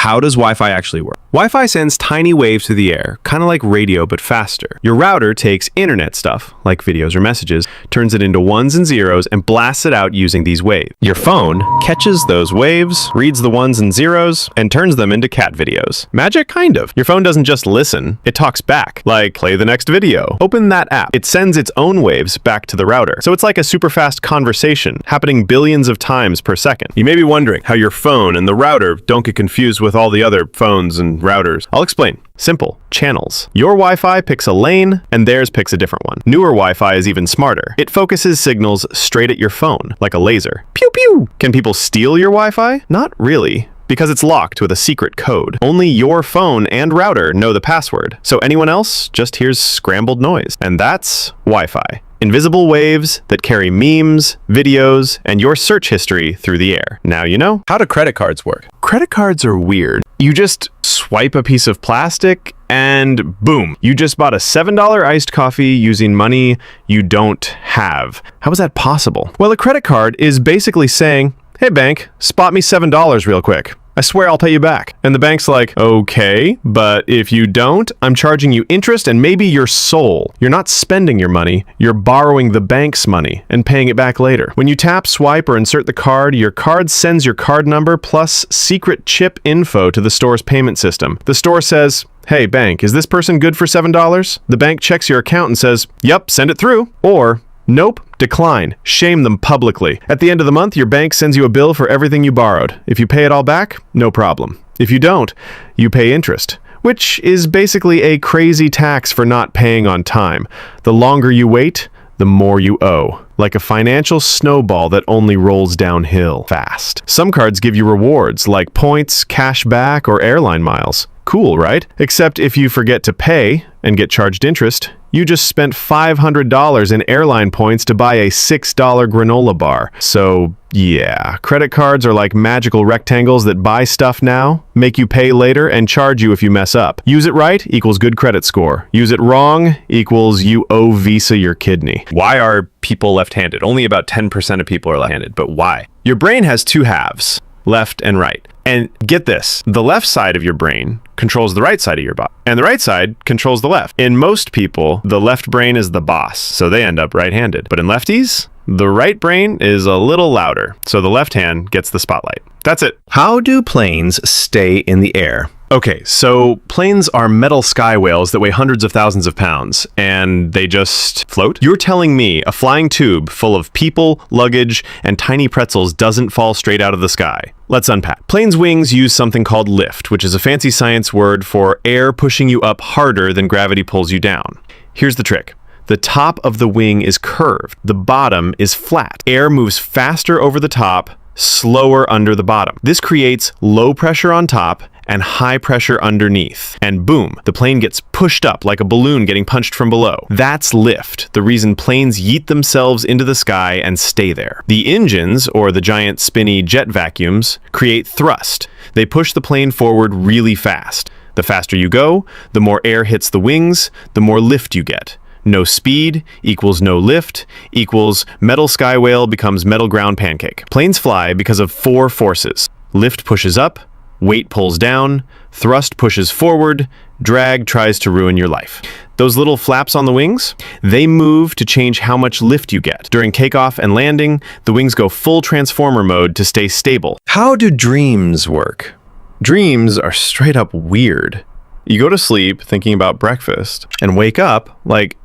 how does Wi-Fi actually work? Wi-Fi sends tiny waves through the air, kind of like radio but faster. Your router takes internet stuff, like videos or messages, turns it into ones and zeros, and blasts it out using these waves. Your phone catches those waves, reads the ones and zeros, and turns them into cat videos. Magic? Kind of. Your phone doesn't just listen, it talks back, like play the next video. Open that app. It sends its own waves back to the router. So it's like a super fast conversation, happening billions of times per second. You may be wondering how your phone and the router don't get confused with all the other phones and routers. I'll explain. Simple. Channels. Your Wi-Fi picks a lane, and theirs picks a different one. Newer Wi-Fi is even smarter. It focuses signals straight at your phone, like a laser. Pew pew! Can people steal your Wi-Fi? Not really, because it's locked with a secret code. Only your phone and router know the password, so anyone else just hears scrambled noise. And that's Wi-Fi. Invisible waves that carry memes, videos, and your search history through the air. Now you know. How do credit cards work? Credit cards are weird. You just swipe a piece of plastic and boom, you just bought a $7 iced coffee using money you don't have. How is that possible? Well, a credit card is basically saying, hey bank, spot me $7 real quick. I swear I'll pay you back. And the bank's like, okay, but if you don't, I'm charging you interest and maybe your soul. You're not spending your money, you're borrowing the bank's money and paying it back later. When you tap, swipe, or insert the card, your card sends your card number plus secret chip info to the store's payment system. The store says, hey bank, is this person good for $7? The bank checks your account and says, yep, send it through. Or, nope, decline. Shame them publicly. At the end of the month, your bank sends you a bill for everything you borrowed. If you pay it all back, no problem. If you don't, you pay interest, which is basically a crazy tax for not paying on time. The longer you wait, the more you owe. Like a financial snowball that only rolls downhill fast. Some cards give you rewards like points, cash back, or airline miles. Cool, right? Except if you forget to pay and get charged interest, you just spent $500 in airline points to buy a $6 granola bar. So yeah, credit cards are like magical rectangles that buy stuff now, make you pay later, and charge you if you mess up. Use it right equals good credit score. Use it wrong equals you owe Visa your kidney. Why are people left-handed? Only about 10% of people are left-handed, but why? Your brain has two halves, left and right. And get this, the left side of your brain controls the right side of your body, and the right side controls the left. In most people, the left brain is the boss, so they end up right-handed. But in lefties, the right brain is a little louder, so the left hand gets the spotlight. That's it. How do planes stay in the air? Okay, so planes are metal sky whales that weigh hundreds of thousands of pounds, and they just float? You're telling me a flying tube full of people, luggage, and tiny pretzels doesn't fall straight out of the sky? Let's unpack. Planes' wings use something called lift, which is a fancy science word for air pushing you up harder than gravity pulls you down. Here's the trick. The top of the wing is curved. The bottom is flat. Air moves faster over the top, slower under the bottom. This creates low pressure on top and high pressure underneath. And boom, the plane gets pushed up like a balloon getting punched from below. That's lift, the reason planes yeet themselves into the sky and stay there. The engines, or the giant spinny jet vacuums, create thrust. They push the plane forward really fast. The faster you go, the more air hits the wings, the more lift you get. No speed equals no lift equals metal sky whale becomes metal ground pancake. Planes fly because of four forces. Lift pushes up, weight pulls down, thrust pushes forward, drag tries to ruin your life. Those little flaps on the wings, they move to change how much lift you get. During takeoff and landing, the wings go full transformer mode to stay stable. How do dreams work? Dreams are straight up weird. You go to sleep thinking about breakfast and wake up like,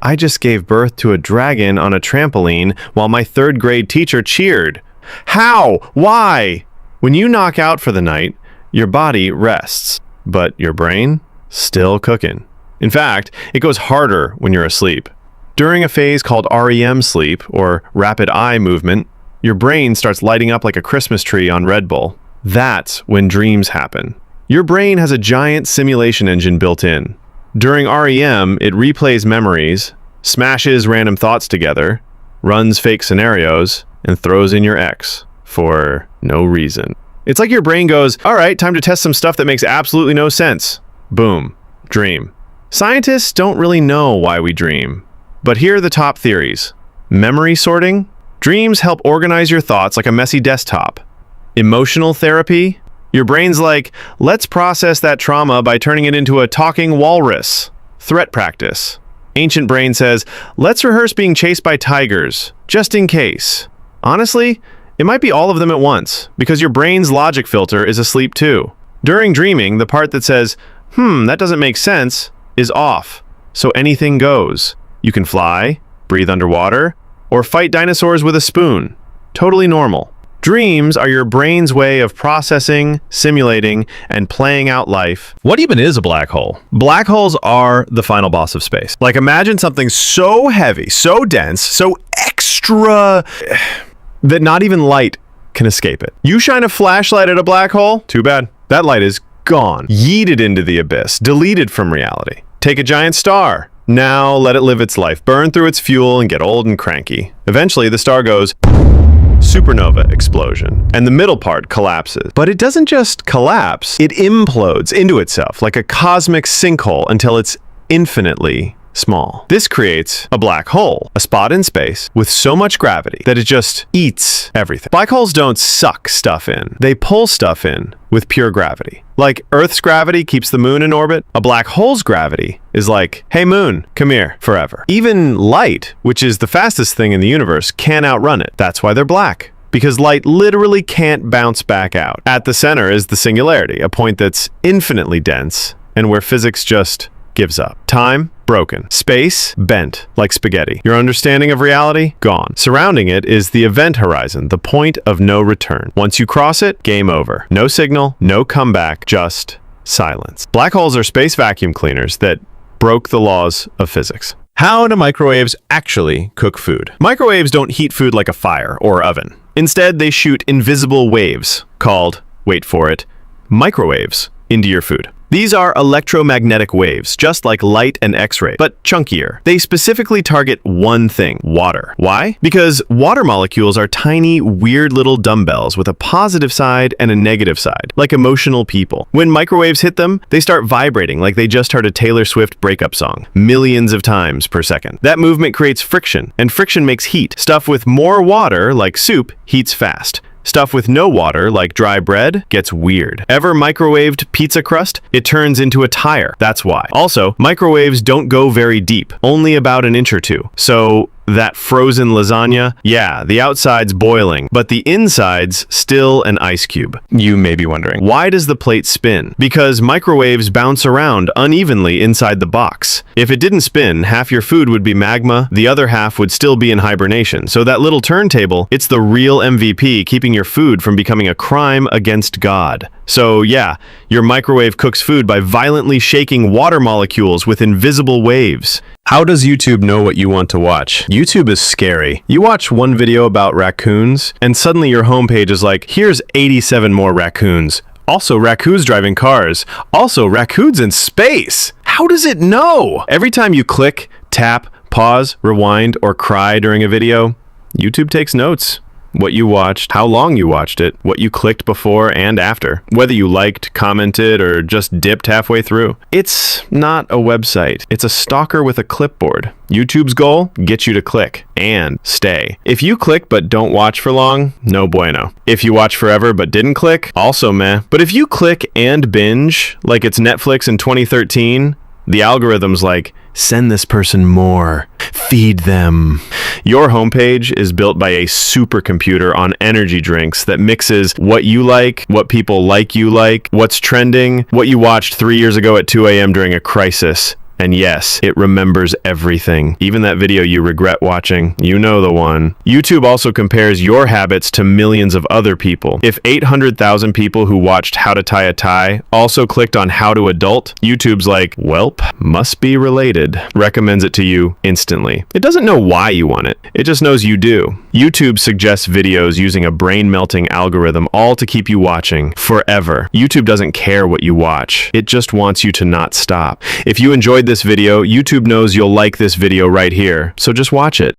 I just gave birth to a dragon on a trampoline while my third grade teacher cheered. How? Why? When you knock out for the night, your body rests, but your brain still cooking. In fact, it goes harder when you're asleep. During a phase called REM sleep, or rapid eye movement, your brain starts lighting up like a Christmas tree on Red Bull. That's when dreams happen. Your brain has a giant simulation engine built in. During REM, it replays memories, smashes random thoughts together, runs fake scenarios, and throws in your ex for no reason. It's like your brain goes, all right, time to test some stuff that makes absolutely no sense. Boom, dream. Scientists don't really know why we dream, but here are the top theories. Memory sorting. Dreams help organize your thoughts like a messy desktop. Emotional therapy. Your brain's like, let's process that trauma by turning it into a talking walrus. Threat practice. Ancient brain says, let's rehearse being chased by tigers, just in case. Honestly, it might be all of them at once, because your brain's logic filter is asleep too. During dreaming, the part that says, that doesn't make sense, is off. So anything goes. You can fly, breathe underwater, or fight dinosaurs with a spoon. Totally normal. Dreams are your brain's way of processing, simulating, and playing out life. What even is a black hole? Black holes are the final boss of space. Like, imagine something so heavy, so dense, so extra that not even light can escape it. You shine a flashlight at a black hole, too bad. That light is gone, yeeted into the abyss, deleted from reality. Take a giant star. Now let it live its life, burn through its fuel, and get old and cranky. Eventually, the star goes supernova explosion, and the middle part collapses. But it doesn't just collapse, it implodes into itself like a cosmic sinkhole until it's infinitely small. This creates a black hole, a spot in space with so much gravity that it just eats everything. Black holes don't suck stuff in, they pull stuff in with pure gravity. Like Earth's gravity keeps the moon in orbit, a black hole's gravity is like, hey moon, come here, forever. Even light, which is the fastest thing in the universe, can't outrun it. That's why they're black. Because light literally can't bounce back out. At the center is the singularity, a point that's infinitely dense and where physics just gives up. Time, broken. Space, bent, like spaghetti. Your understanding of reality, gone. Surrounding it is the event horizon, the point of no return. Once you cross it, game over. No signal, no comeback, just silence. Black holes are space vacuum cleaners that broke the laws of physics. How do microwaves actually cook food? Microwaves don't heat food like a fire or oven. Instead, they shoot invisible waves called, wait for it, microwaves into your food. These are electromagnetic waves, just like light and X-ray, but chunkier. They specifically target one thing, water. Why? Because water molecules are tiny, weird little dumbbells with a positive side and a negative side, like emotional people. When microwaves hit them, they start vibrating like they just heard a Taylor Swift breakup song, millions of times per second. That movement creates friction, and friction makes heat. Stuff with more water, like soup, heats fast. Stuff with no water, like dry bread, gets weird. Ever microwaved pizza crust? It turns into a tire. That's why. Also, microwaves don't go very deep, only about an inch or two. So that frozen lasagna, yeah, the outside's boiling, but the inside's still an ice cube. You may be wondering, why does the plate spin? Because microwaves bounce around unevenly inside the box. If it didn't spin, half your food would be magma, the other half would still be in hibernation. So that little turntable, it's the real MVP, keeping your food from becoming a crime against God. So yeah, your microwave cooks food by violently shaking water molecules with invisible waves. How does YouTube know what you want to watch? YouTube is scary. You watch one video about raccoons, and suddenly your homepage is like, here's 87 more raccoons. Also raccoons driving cars. Also raccoons in space. How does it know? Every time you click, tap, pause, rewind, or cry during a video, YouTube takes notes. What you watched, how long you watched it, what you clicked before and after, whether you liked, commented, or just dipped halfway through. It's not a website. It's a stalker with a clipboard. YouTube's goal? Get you to click and stay. If you click but don't watch for long, no bueno. If you watch forever but didn't click, also meh. But if you click and binge, like it's Netflix in 2013, the algorithm's like, send this person more. Feed them. Your homepage is built by a supercomputer on energy drinks that mixes what you like, what people like you like, what's trending, what you watched 3 years ago at 2 a.m. during a crisis. And yes, it remembers everything. Even that video you regret watching. You know the one. YouTube also compares your habits to millions of other people. If 800,000 people who watched How to Tie a Tie also clicked on How to Adult, YouTube's like, welp, must be related. Recommends it to you instantly. It doesn't know why you want it. It just knows you do. YouTube suggests videos using a brain-melting algorithm, all to keep you watching forever. YouTube doesn't care what you watch. It just wants you to not stop. If you enjoyed this video, YouTube knows you'll like this video right here, so just watch it.